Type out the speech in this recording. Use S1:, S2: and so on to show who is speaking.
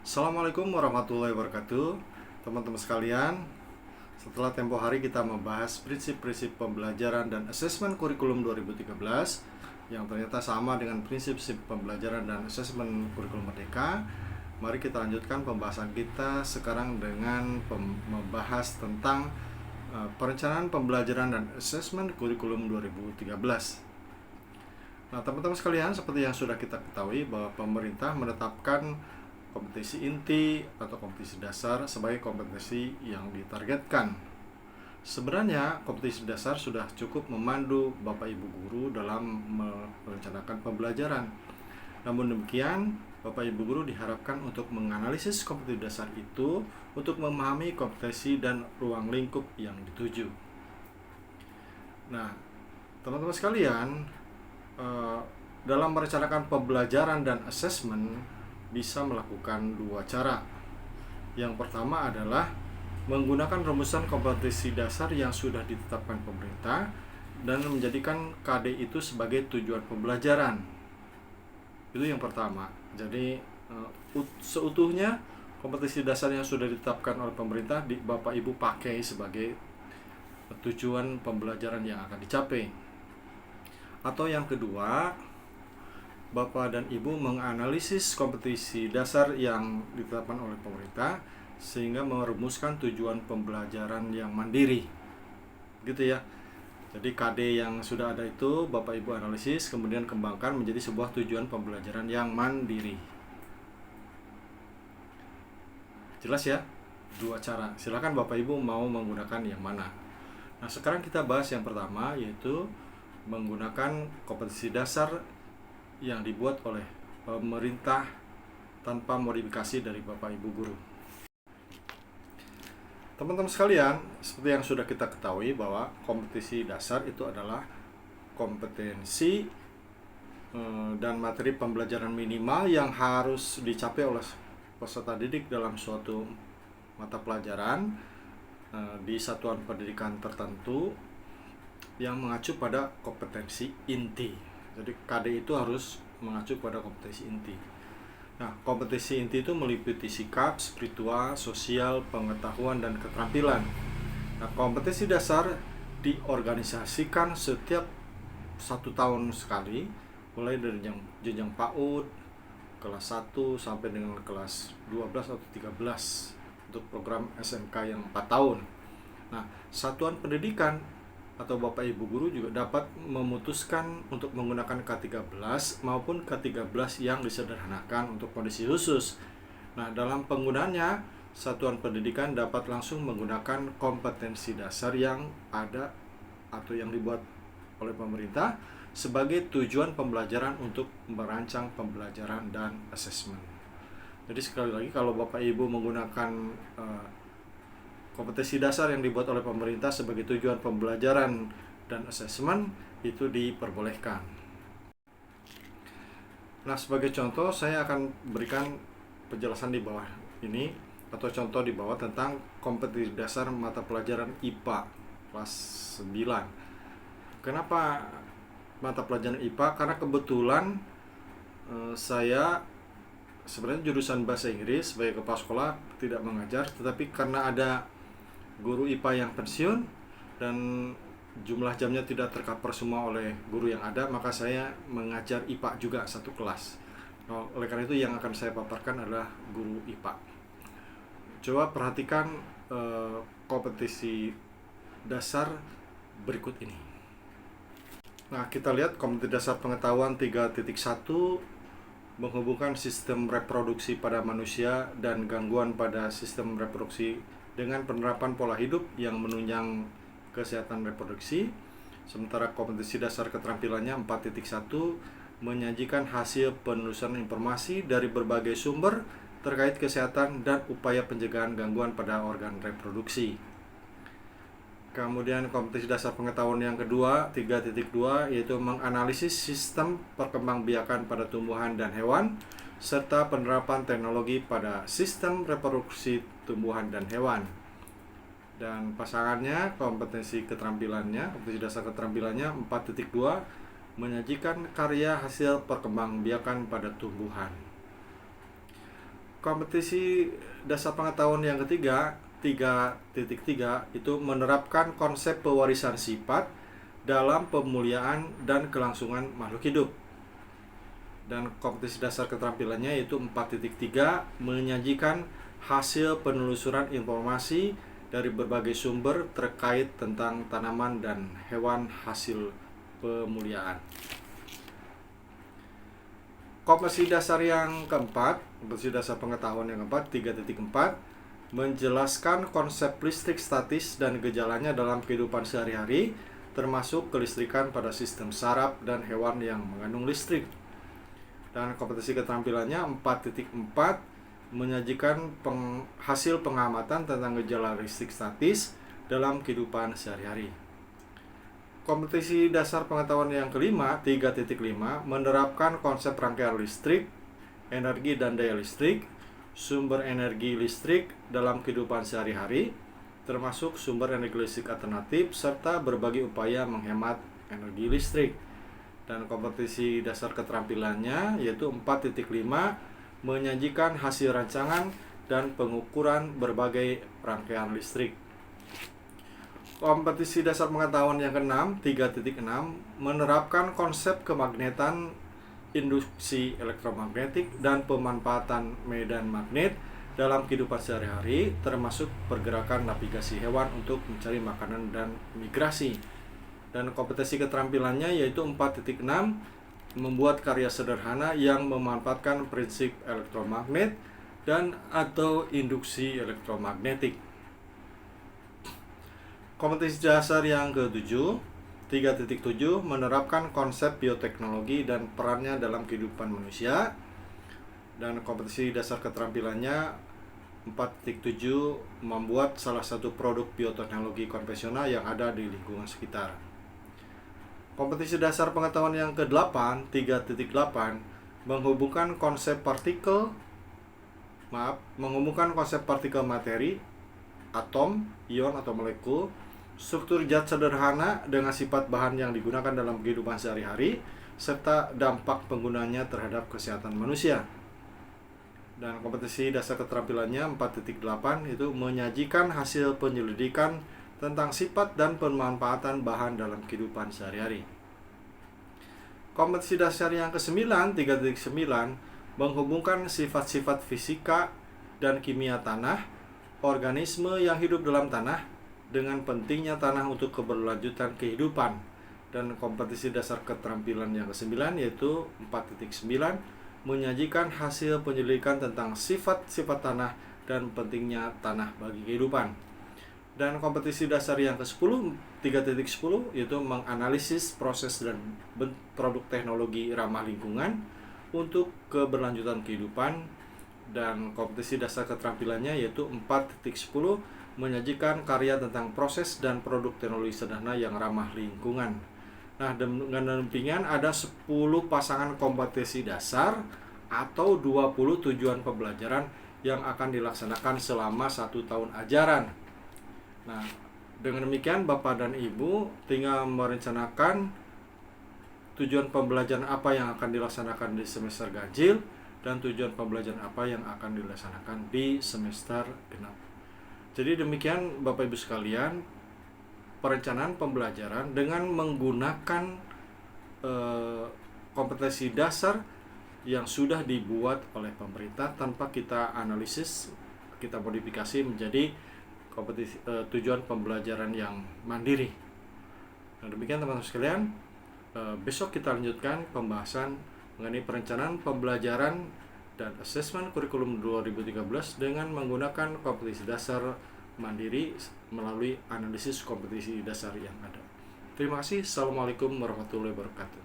S1: Assalamualaikum warahmatullahi wabarakatuh. Teman-teman sekalian, setelah tempo hari kita membahas prinsip-prinsip pembelajaran dan asesmen kurikulum 2013 yang ternyata sama dengan prinsip-prinsip pembelajaran dan asesmen kurikulum Merdeka, mari kita lanjutkan pembahasan kita sekarang dengan membahas tentang perencanaan pembelajaran dan asesmen kurikulum 2013. Nah, teman-teman sekalian, seperti yang sudah kita ketahui bahwa pemerintah menetapkan kompetensi inti atau kompetensi dasar sebagai kompetensi yang ditargetkan. Sebenarnya kompetensi dasar sudah cukup memandu Bapak Ibu guru dalam merencanakan pembelajaran. Namun demikian, Bapak Ibu guru diharapkan untuk menganalisis kompetensi dasar itu untuk memahami kompetensi dan ruang lingkup yang dituju. Nah, teman-teman sekalian, dalam merencanakan pembelajaran dan asesmen bisa melakukan dua cara. Yang pertama adalah menggunakan rumusan kompetensi dasar yang sudah ditetapkan pemerintah dan menjadikan KD itu sebagai tujuan pembelajaran. Itu yang pertama. Jadi seutuhnya kompetensi dasar yang sudah ditetapkan oleh pemerintah Bapak Ibu pakai sebagai tujuan pembelajaran yang akan dicapai. Atau yang kedua, Bapak dan Ibu menganalisis kompetensi dasar yang ditetapkan oleh pemerintah sehingga merumuskan tujuan pembelajaran yang mandiri. Gitu ya. Jadi KD yang sudah ada itu Bapak Ibu analisis kemudian kembangkan menjadi sebuah tujuan pembelajaran yang mandiri. Jelas ya? Dua cara. Silakan Bapak Ibu mau menggunakan yang mana. Nah, sekarang kita bahas yang pertama, yaitu menggunakan kompetensi dasar yang dibuat oleh pemerintah tanpa modifikasi dari Bapak Ibu guru. Teman-teman sekalian, seperti yang sudah kita ketahui bahwa kompetensi dasar itu adalah kompetensi dan materi pembelajaran minimal yang harus dicapai oleh peserta didik dalam suatu mata pelajaran di satuan pendidikan tertentu yang mengacu pada kompetensi inti. Jadi KD itu harus mengacu pada kompetensi inti. Nah, kompetensi inti itu meliputi sikap, spiritual, sosial, pengetahuan, dan keterampilan. Nah, kompetensi dasar diorganisasikan setiap 1 tahun sekali, mulai dari jenjang PAUD, kelas 1 sampai dengan kelas 12 atau 13 untuk program SMK yang 4 tahun. Nah, satuan pendidikan atau Bapak Ibu guru juga dapat memutuskan untuk menggunakan K13 maupun K13 yang disederhanakan untuk kondisi khusus. Nah, dalam penggunaannya, satuan pendidikan dapat langsung menggunakan kompetensi dasar yang ada atau yang dibuat oleh pemerintah sebagai tujuan pembelajaran untuk merancang pembelajaran dan asesmen. Jadi sekali lagi, kalau Bapak Ibu menggunakan kompetensi dasar yang dibuat oleh pemerintah sebagai tujuan pembelajaran dan asesmen itu diperbolehkan. Nah, sebagai contoh saya akan berikan penjelasan di bawah ini atau contoh di bawah tentang kompetensi dasar mata pelajaran IPA kelas 9. Kenapa mata pelajaran IPA? Karena kebetulan saya sebenarnya jurusan bahasa Inggris sebagai kepala sekolah tidak mengajar, tetapi karena ada guru IPA yang pensiun dan jumlah jamnya tidak tercover semua oleh guru yang ada, maka saya mengajar IPA juga satu kelas. Nah, oleh karena itu yang akan saya paparkan adalah guru IPA. Coba perhatikan kompetensi dasar berikut ini. Nah, kita lihat kompetensi dasar pengetahuan 3.1 menghubungkan sistem reproduksi pada manusia dan gangguan pada sistem reproduksi dengan penerapan pola hidup yang menunjang kesehatan reproduksi. Sementara kompetensi dasar keterampilannya 4.1 menyajikan hasil penelusuran informasi dari berbagai sumber terkait kesehatan dan upaya pencegahan gangguan pada organ reproduksi. Kemudian kompetensi dasar pengetahuan yang kedua 3.2 yaitu menganalisis sistem perkembangbiakan pada tumbuhan dan hewan serta penerapan teknologi pada sistem reproduksi tumbuhan dan hewan. Dan pasangannya kompetensi dasar keterampilannya 4.2 menyajikan karya hasil perkembangbiakan pada tumbuhan. Kompetisi dasar pengetahuan yang ketiga, 3.3, itu menerapkan konsep pewarisan sifat dalam pemuliaan dan kelangsungan makhluk hidup. Dan kompetisi dasar keterampilannya yaitu 4.3, menyajikan hasil penelusuran informasi dari berbagai sumber terkait tentang tanaman dan hewan hasil pemuliaan. Kompetisi dasar yang keempat, kompetisi dasar pengetahuan yang keempat, 3.4, menjelaskan konsep listrik statis dan gejalanya dalam kehidupan sehari-hari, termasuk kelistrikan pada sistem saraf dan hewan yang mengandung listrik. Dan kompetisi keterampilannya 4.4, menyajikan hasil pengamatan tentang gejala listrik statis dalam kehidupan sehari-hari. Kompetisi dasar pengetahuan yang kelima, 3.5, menerapkan konsep rangkaian listrik, energi dan daya listrik, sumber energi listrik dalam kehidupan sehari-hari, termasuk sumber energi listrik alternatif, serta berbagai upaya menghemat energi listrik. Dan kompetisi dasar keterampilannya yaitu 4.5, menyajikan hasil rancangan dan pengukuran berbagai rangkaian listrik. Kompetisi dasar pengetahuan yang ke-6, 3.6, menerapkan konsep kemagnetan, induksi elektromagnetik, dan pemanfaatan medan magnet dalam kehidupan sehari-hari, termasuk pergerakan navigasi hewan untuk mencari makanan dan migrasi. Dan kompetensi keterampilannya yaitu 4.6, membuat karya sederhana yang memanfaatkan prinsip elektromagnet dan atau induksi elektromagnetik. Kompetensi dasar yang ke-7, 3.7, menerapkan konsep bioteknologi dan perannya dalam kehidupan manusia. Dan kompetensi dasar keterampilannya 4.7, membuat salah satu produk bioteknologi konvensional yang ada di lingkungan sekitar. Kompetisi dasar pengetahuan yang ke-8, 3.8, menghubungkan konsep partikel materi, atom, ion atau molekul, struktur zat sederhana dengan sifat bahan yang digunakan dalam kehidupan sehari-hari, serta dampak penggunanya terhadap kesehatan manusia. Dan kompetisi dasar keterampilannya 4.8 itu menyajikan hasil penyelidikan tentang sifat dan pemanfaatan bahan dalam kehidupan sehari-hari. Kompetisi dasar yang ke-9, 3.9, menghubungkan sifat-sifat fisika dan kimia tanah, organisme yang hidup dalam tanah, dengan pentingnya tanah untuk keberlanjutan kehidupan. Dan kompetisi dasar keterampilan yang ke-9 yaitu 4.9, menyajikan hasil penyelidikan tentang sifat-sifat tanah dan pentingnya tanah bagi kehidupan. Dan kompetisi dasar yang ke-10, 3.10, yaitu menganalisis proses dan produk teknologi ramah lingkungan untuk keberlanjutan kehidupan. Dan kompetisi dasar keterampilannya yaitu 4.10, menyajikan karya tentang proses dan produk teknologi sederhana yang ramah lingkungan. Nah, dengan demikian ada 10 pasangan kompetensi dasar atau 20 tujuan pembelajaran yang akan dilaksanakan selama 1 tahun ajaran. Nah, dengan demikian Bapak dan Ibu tinggal merencanakan tujuan pembelajaran apa yang akan dilaksanakan di semester ganjil dan tujuan pembelajaran apa yang akan dilaksanakan di semester genap. Jadi demikian Bapak Ibu sekalian, perencanaan pembelajaran dengan menggunakan kompetensi dasar yang sudah dibuat oleh pemerintah tanpa kita analisis, kita modifikasi menjadi tujuan pembelajaran yang mandiri. Nah, demikian teman-teman sekalian, besok kita lanjutkan pembahasan mengenai perencanaan pembelajaran dan asesmen kurikulum 2013 dengan menggunakan kompetisi dasar mandiri melalui analisis kompetisi dasar yang ada. Terima kasih. Assalamualaikum warahmatullahi wabarakatuh.